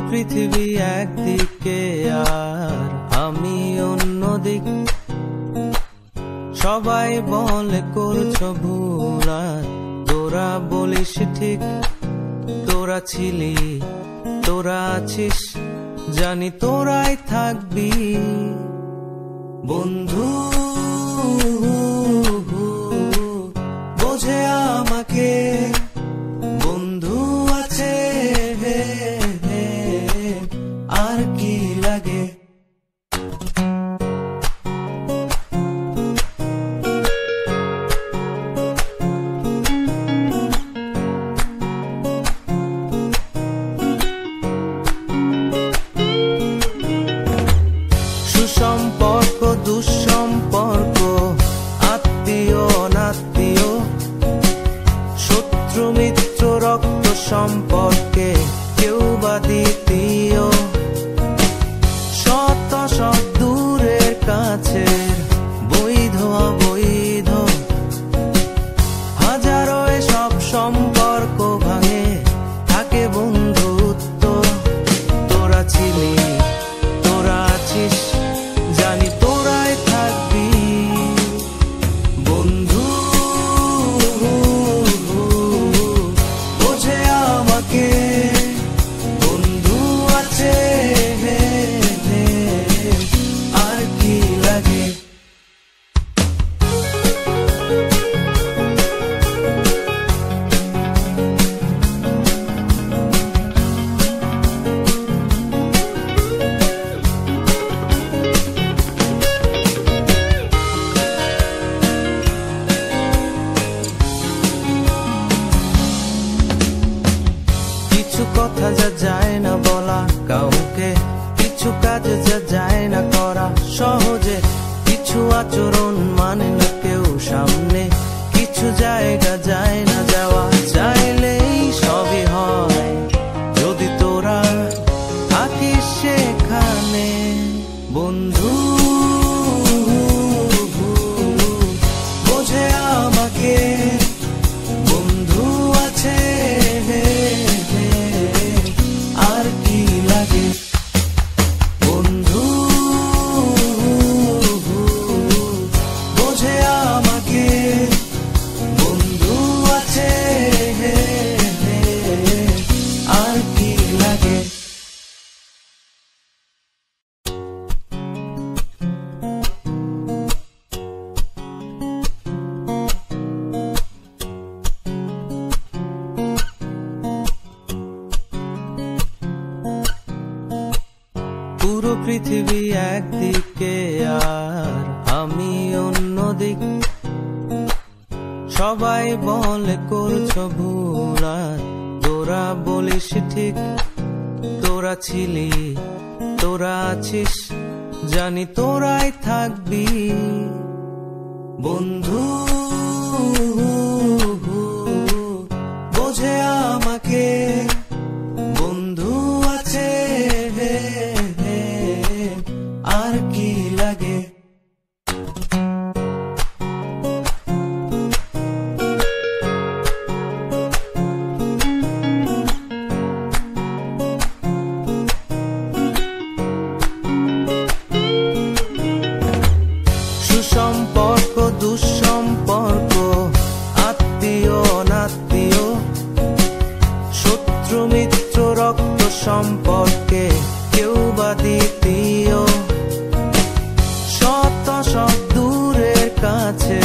পৃথিবী একদিকে আর আমি অন্যদিক। সবাই বলে করছো ভুল আর তোরা বলিস ঠিক। তোরা ছিলি, তোরা আছিস, জানি তোরাই থাকবি বন্ধু। বোঝে আমাকে বন্ধু আছে, আর কি লাগে। সুসম্পর্ক দুঃসম্পর্ক, আত্মীয় অনাত্মীয়, শত্রু মিত্র রক্ত সম্পর্কে কেউ বা দ্বিতীয়। শত সব দূরের কাছের, বৈধ অবৈধ, হাজারো এসব সম্পর্ক ভাঙে, থাকে বন্ধুত্ব। তোরা ছিলি, তোরা আছিস, জানি তোরাই থাকবি বন্ধু। বোঝে আমাকে বন্ধু আছে, আর কি লাগে। কিছু কথা যা যায় না বলা কাউকে, কিছু কাজ যা যায় না করা সহজে, কিছু আচরণ মানে না কেউ সামনে, কিছু জায়গা যায় না যাওয়া, চাইলেই সবই হয় যদি তোরা থাকিস সেখানে বন্ধু। বোঝে আমাকে বন্ধু আছে, আর কি লাগে বন্ধু। বোঝে আমাকে বন্ধু আছে, আর কি লাগে। পুরো পৃথিবী একদিকে আর আমি অন্যদিক। সবাই বলে করছো ভুল আর তোরা বলিস ঠিক। তোরা ছিলি, তোরা আছিস, জানি তোরাই থাকবি বন্ধু। বোঝে আমাকে বন্ধু আছে, আর কি লাগে। সুসম্পর্ক দুঃসম্পর্ক, আত্মীয় অনাত্মীয়, শত্রু মিত্র রক্ত সম্পর্কে কেউ বা দ্বিতীয়। শত সব দূরের কাছে,